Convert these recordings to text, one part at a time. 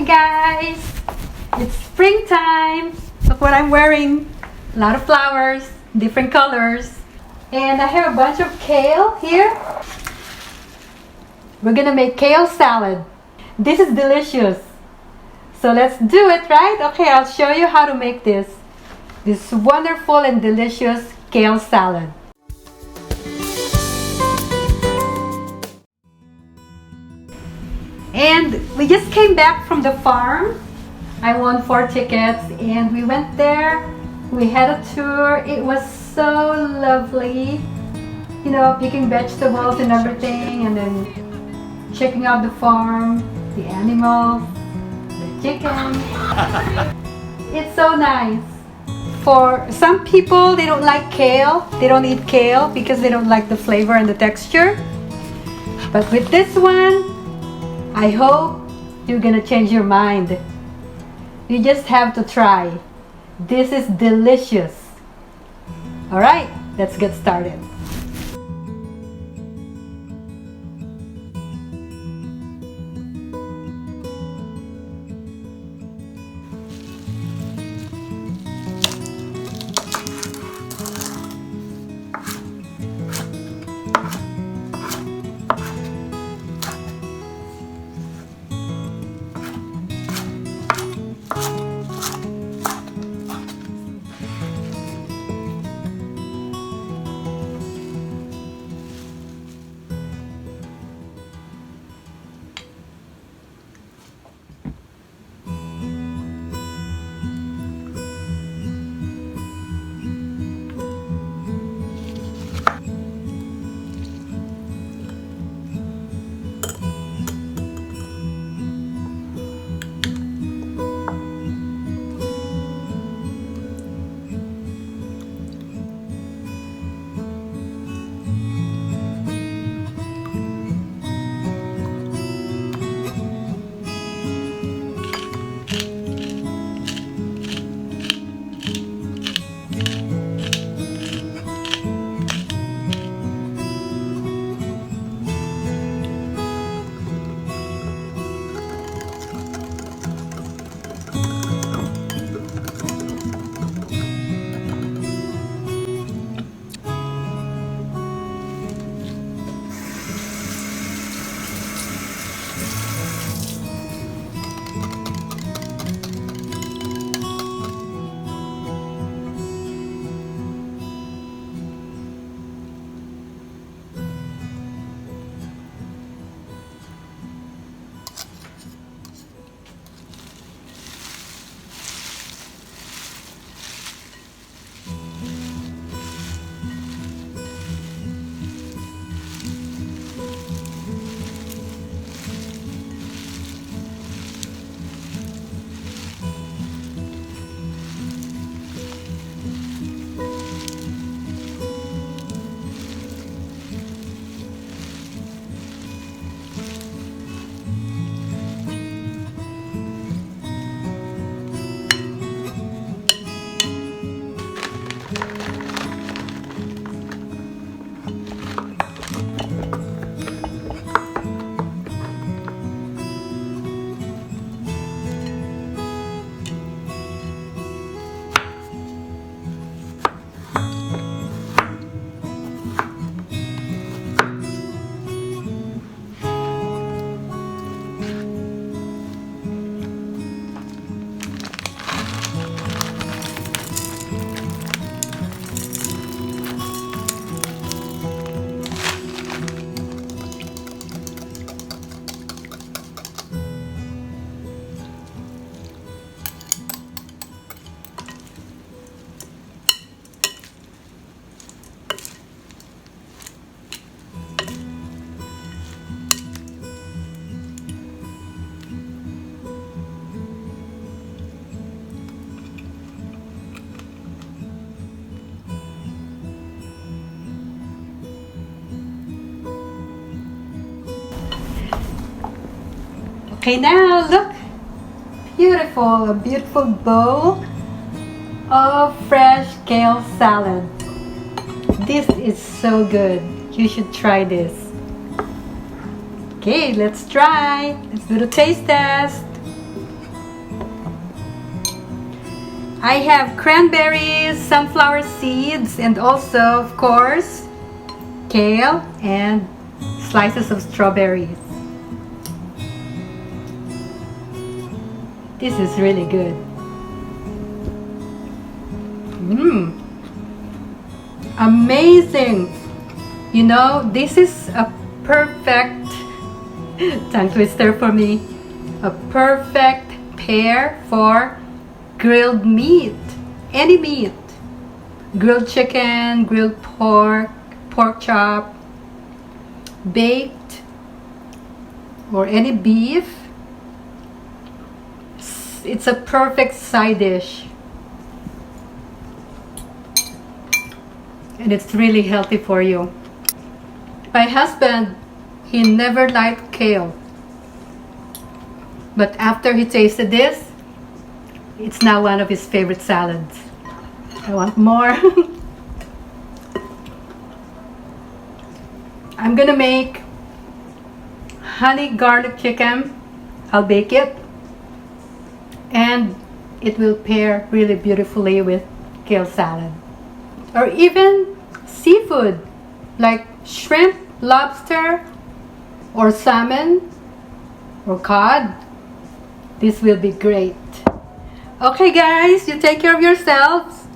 Hi guys! It's springtime. Look what I'm wearing. A lot of flowers, different colors. And I have a bunch of kale here. We're gonna make kale salad. This is delicious. So let's do it, right? Okay, I'll show you how to make this. This wonderful and delicious kale salad. And we just came back from the farm. I won 4 tickets and we went there. We had a tour. It was so lovely. You know, picking vegetables and everything, and then checking out the farm, the animals, the chicken. It's so nice. For some people, they don't like kale. They don't eat kale because they don't like the flavor and the texture. But with this one, I hope you're gonna change your mind. You just have to try. This is delicious. All right, let's get started. Okay, now look, beautiful, a beautiful bowl of fresh kale salad. This is so good. You should try this. Okay, let's try. Let's do the taste test. I have cranberries, sunflower seeds, and also, of course, kale and slices of strawberries. This is really good. Amazing! You know, this is a perfect tongue twister for me. A perfect pair for grilled meat. Any meat. Grilled chicken, grilled pork, pork chop, baked, or any beef. It's a perfect side dish. And it's really healthy for you. My husband, he never liked kale. But after he tasted this, it's now one of his favorite salads. I want more. I'm gonna make honey garlic chicken. I'll bake it. And it will pair really beautifully with kale salad. Or even seafood like shrimp, lobster, or salmon, or cod. This will be great. Okay guys, you take care of yourselves.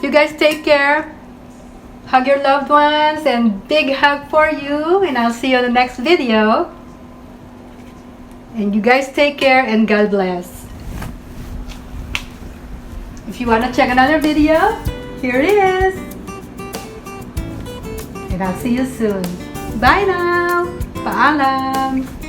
You guys take care. Hug your loved ones, and big hug for you, and I'll see you in the next video. And you guys take care, and God bless. If you want to check another video, here it is. And I'll see you soon. Bye now. Paalam.